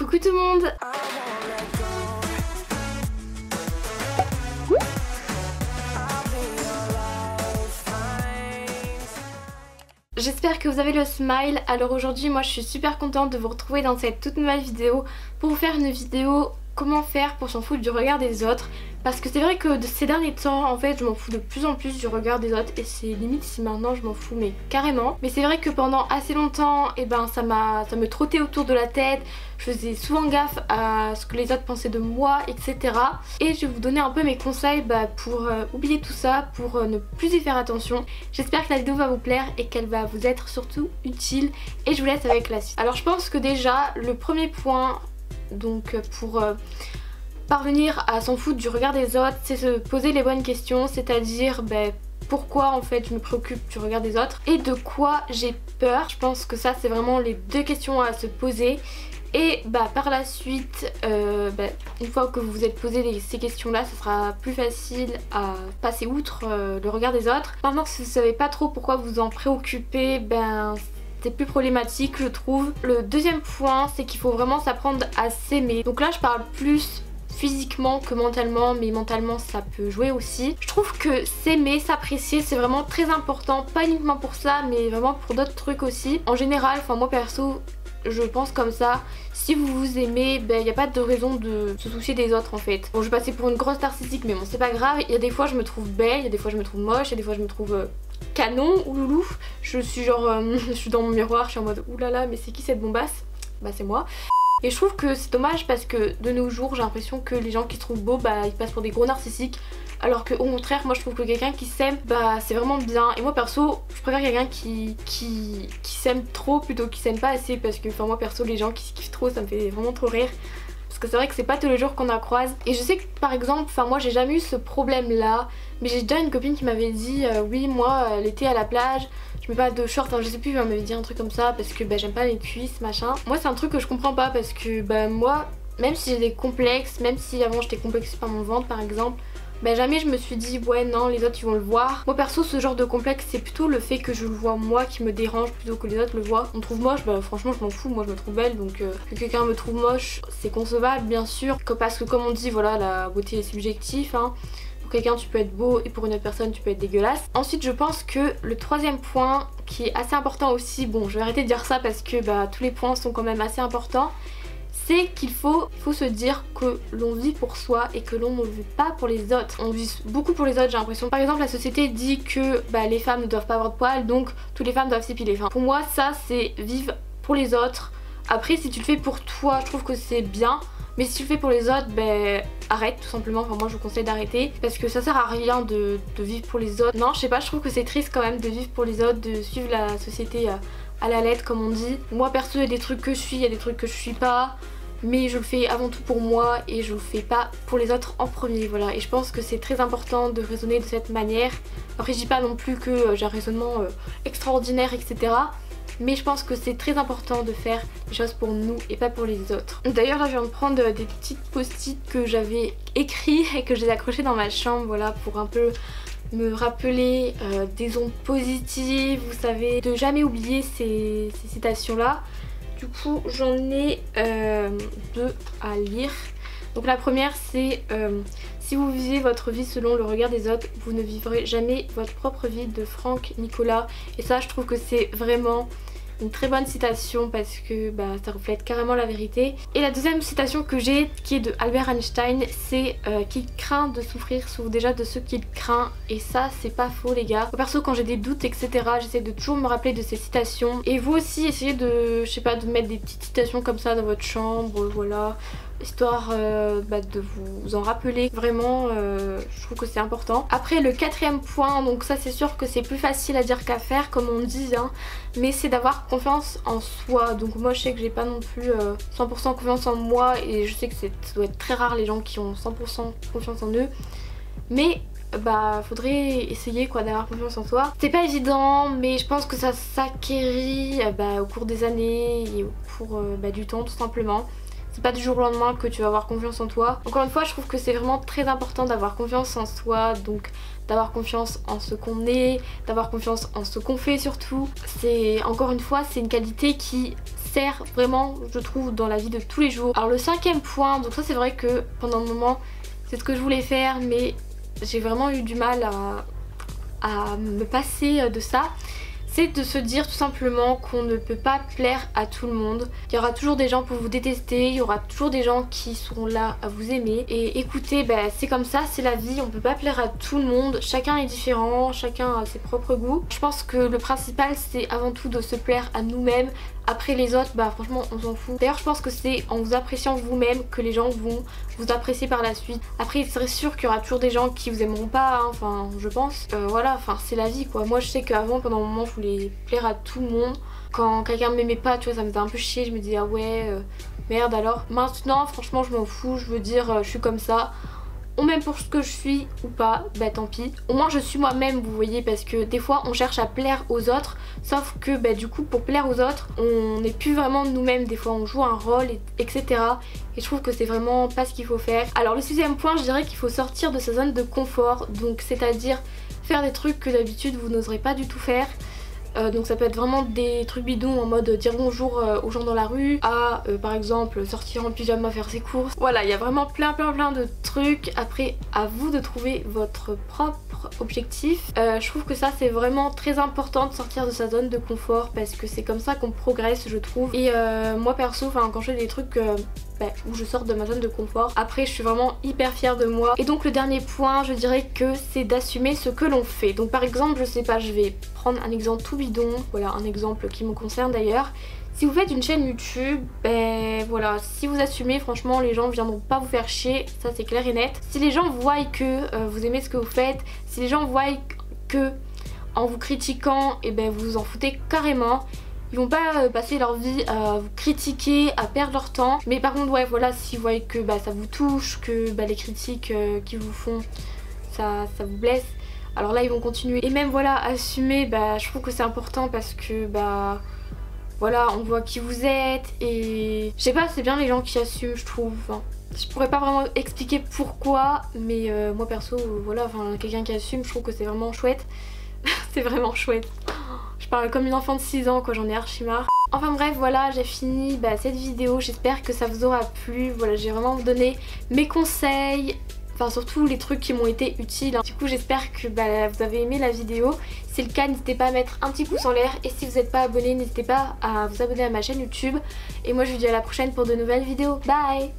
Coucou tout le monde. J'espère que vous avez le smile. Alors aujourd'hui moi je suis super contente de vous retrouver dans cette toute nouvelle vidéo pour vous faire une vidéo comment faire pour s'en foutre du regard des autres. Parce que c'est vrai que ces derniers temps en fait je m'en fous de plus en plus du regard des autres et c'est limite si maintenant je m'en fous mais carrément. Mais c'est vrai que pendant assez longtemps ça me trottait autour de la tête, je faisais souvent gaffe à ce que les autres pensaient de moi, etc. Et je vais vous donner un peu mes conseils pour oublier tout ça, pour ne plus y faire attention. J'espère que la vidéo va vous plaire et qu'elle va vous être surtout utile et je vous laisse avec la suite. Alors je pense que déjà le premier point donc pour parvenir à s'en foutre du regard des autres, c'est se poser les bonnes questions, c'est-à-dire pourquoi en fait je me préoccupe du regard des autres et de quoi j'ai peur. Je pense que ça c'est vraiment les deux questions à se poser. Et par la suite, une fois que vous vous êtes posé ces questions là, ça sera plus facile à passer outre le regard des autres. Maintenant si vous savez pas trop pourquoi vous en préoccupez, c'est plus problématique je trouve. Le deuxième point c'est qu'il faut vraiment s'apprendre à s'aimer. Donc là je parle plus physiquement que mentalement, mais mentalement ça peut jouer aussi. Je trouve que s'aimer, s'apprécier c'est vraiment très important, pas uniquement pour ça mais vraiment pour d'autres trucs aussi. En général, moi perso je pense comme ça, si vous vous aimez, il n'y a pas de raison de se soucier des autres en fait. Bon je vais passer pour une grosse narcissique mais bon c'est pas grave, il y a des fois je me trouve belle, il y a des fois je me trouve moche, il y a des fois je me trouve canon ou loulou. Je suis genre, je suis dans mon miroir, je suis en mode oulala mais c'est qui cette bombasse? C'est moi. Et je trouve que c'est dommage parce que de nos jours j'ai l'impression que les gens qui se trouvent beaux ils passent pour des gros narcissiques. Alors que au contraire moi je trouve que quelqu'un qui s'aime c'est vraiment bien. Et moi perso je préfère quelqu'un qui s'aime trop plutôt qu'il s'aime pas assez. Parce que moi perso les gens qui se kiffent trop ça me fait vraiment trop rire. Parce que c'est vrai que c'est pas tous les jours qu'on en croise. Et je sais que par exemple, moi j'ai jamais eu ce problème là. Mais j'ai déjà une copine qui m'avait dit oui moi l'été à la plage je mets pas de short, je sais plus, elle m'avait dit un truc comme ça parce que j'aime pas les cuisses machin. Moi c'est un truc que je comprends pas parce que moi même si j'ai des complexes, même si avant j'étais complexée par mon ventre par exemple, jamais je me suis dit ouais non les autres ils vont le voir. Moi perso ce genre de complexe c'est plutôt le fait que je le vois moi qui me dérange plutôt que les autres le voient. On me trouve moche, franchement je m'en fous, moi je me trouve belle donc que quelqu'un me trouve moche c'est concevable bien sûr. Parce que comme on dit voilà la beauté est subjective hein. Pour quelqu'un tu peux être beau et pour une autre personne tu peux être dégueulasse. Ensuite je pense que le troisième point qui est assez important aussi, bon je vais arrêter de dire ça parce que tous les points sont quand même assez importants, c'est qu'il faut se dire que l'on vit pour soi et que l'on ne vit pas pour les autres. On vit beaucoup pour les autres j'ai l'impression. Par exemple la société dit que les femmes ne doivent pas avoir de poils donc toutes les femmes doivent s'épiler. Pour moi ça c'est vivre pour les autres. Après si tu le fais pour toi je trouve que c'est bien. Mais si tu le fais pour les autres, arrête tout simplement. Moi je vous conseille d'arrêter parce que ça sert à rien de vivre pour les autres. Non je sais pas, je trouve que c'est triste quand même de vivre pour les autres, de suivre la société à la lettre comme on dit. Moi perso il y a des trucs que je suis, il y a des trucs que je suis pas. Mais je le fais avant tout pour moi et je le fais pas pour les autres en premier, voilà. Et je pense que c'est très important de raisonner de cette manière. Après je dis pas non plus que j'ai un raisonnement extraordinaire etc. Mais je pense que c'est très important de faire les choses pour nous et pas pour les autres. D'ailleurs là je viens de prendre des petites post-it que j'avais écrits et que j'ai accrochées dans ma chambre, voilà, pour un peu me rappeler des ondes positives, vous savez, de jamais oublier ces citations là. Du coup j'en ai deux à lire. Donc la première c'est si vous vivez votre vie selon le regard des autres, vous ne vivrez jamais votre propre vie, de Franck Nicolas. Et ça je trouve que c'est vraiment une très bonne citation parce que ça reflète carrément la vérité. Et la deuxième citation que j'ai qui est de Albert Einstein, c'est qui craint de souffrir souffre déjà de ce qu'il craint. Et ça c'est pas faux les gars. Perso quand j'ai des doutes etc j'essaie de toujours me rappeler de ces citations. Et vous aussi essayez de, je sais pas, de mettre des petites citations comme ça dans votre chambre, voilà, histoire de vous en rappeler. Vraiment je trouve que c'est important. Après le quatrième point, donc ça c'est sûr que c'est plus facile à dire qu'à faire comme on dit hein, mais c'est d'avoir confiance en soi. Donc moi je sais que j'ai pas non plus 100% confiance en moi et je sais que ça doit être très rare les gens qui ont 100% confiance en eux, mais faudrait essayer d'avoir confiance en soi. C'est pas évident mais je pense que ça s'acquérit au cours des années et au cours du temps tout simplement. C'est pas du jour au lendemain que tu vas avoir confiance en toi. Encore une fois je trouve que c'est vraiment très important d'avoir confiance en soi, donc d'avoir confiance en ce qu'on est, d'avoir confiance en ce qu'on fait surtout. C'est encore une fois c'est une qualité qui sert vraiment, je trouve, dans la vie de tous les jours. Alors le 5e point, donc ça c'est vrai que pendant un moment c'est ce que je voulais faire, mais j'ai vraiment eu du mal à me passer de ça. C'est de se dire tout simplement qu'on ne peut pas plaire à tout le monde. Il y aura toujours des gens pour vous détester, il y aura toujours des gens qui seront là à vous aimer. Et écoutez, c'est comme ça, c'est la vie, on peut pas plaire à tout le monde. Chacun est différent, chacun a ses propres goûts. Je pense que le principal c'est avant tout de se plaire à nous-mêmes. Après les autres, franchement on s'en fout. D'ailleurs je pense que c'est en vous appréciant vous-même que les gens vont vous apprécier par la suite. Après c'est sûr qu'il y aura toujours des gens qui vous aimeront pas, hein, enfin je pense. Voilà, enfin c'est la vie quoi. Moi je sais qu'avant pendant un moment je voulais plaire à tout le monde. Quand quelqu'un m'aimait pas, tu vois, ça me faisait un peu chier, je me disais ah ouais merde alors. Maintenant franchement je m'en fous, je veux dire je suis comme ça. On m'aime pour ce que je suis ou pas, tant pis. Au moins je suis moi-même, vous voyez, parce que des fois on cherche à plaire aux autres, sauf que du coup pour plaire aux autres, on n'est plus vraiment nous-mêmes, des fois on joue un rôle, etc. Et je trouve que c'est vraiment pas ce qu'il faut faire. Alors le 6e point, je dirais qu'il faut sortir de sa zone de confort, donc c'est-à-dire faire des trucs que d'habitude vous n'oserez pas du tout faire. Donc ça peut être vraiment des trucs bidons en mode dire bonjour aux gens dans la rue, à par exemple sortir en pyjama faire ses courses. Voilà, il y a vraiment plein de trucs. Après à vous de trouver votre propre objectif. Je trouve que ça c'est vraiment très important de sortir de sa zone de confort parce que c'est comme ça qu'on progresse je trouve. Et moi perso, quand je fais des trucs où je sors de ma zone de confort, après je suis vraiment hyper fière de moi. Et donc le dernier point je dirais que c'est d'assumer ce que l'on fait. Donc par exemple je sais pas, je vais prendre un exemple tout bidon, voilà un exemple qui me concerne d'ailleurs. Si vous faites une chaîne YouTube, voilà, si vous assumez, franchement les gens viendront pas vous faire chier, ça c'est clair et net. Si les gens voient que vous aimez ce que vous faites, si les gens voient que en vous critiquant, vous vous en foutez carrément. Ils vont pas passer leur vie à vous critiquer, à perdre leur temps. Mais par contre ouais voilà, si vous voyez que ça vous touche, que les critiques qu'ils vous font ça vous blesse, alors là ils vont continuer. Et même voilà, assumer, je trouve que c'est important parce que voilà, on voit qui vous êtes. Et je sais pas, c'est bien les gens qui assument je trouve. Je pourrais pas vraiment expliquer pourquoi, mais moi perso voilà, quelqu'un qui assume, je trouve que c'est vraiment chouette. C'est vraiment chouette. Je parle comme une enfant de 6 ans quoi, j'en ai archi marre. Enfin bref voilà, j'ai fini cette vidéo, j'espère que ça vous aura plu. Voilà, j'ai vraiment vous donné mes conseils, surtout les trucs qui m'ont été utiles. Du coup j'espère que vous avez aimé la vidéo. Si c'est le cas, n'hésitez pas à mettre un petit pouce en l'air. Et si vous n'êtes pas abonné, n'hésitez pas à vous abonner à ma chaîne YouTube. Et moi je vous dis à la prochaine pour de nouvelles vidéos. Bye!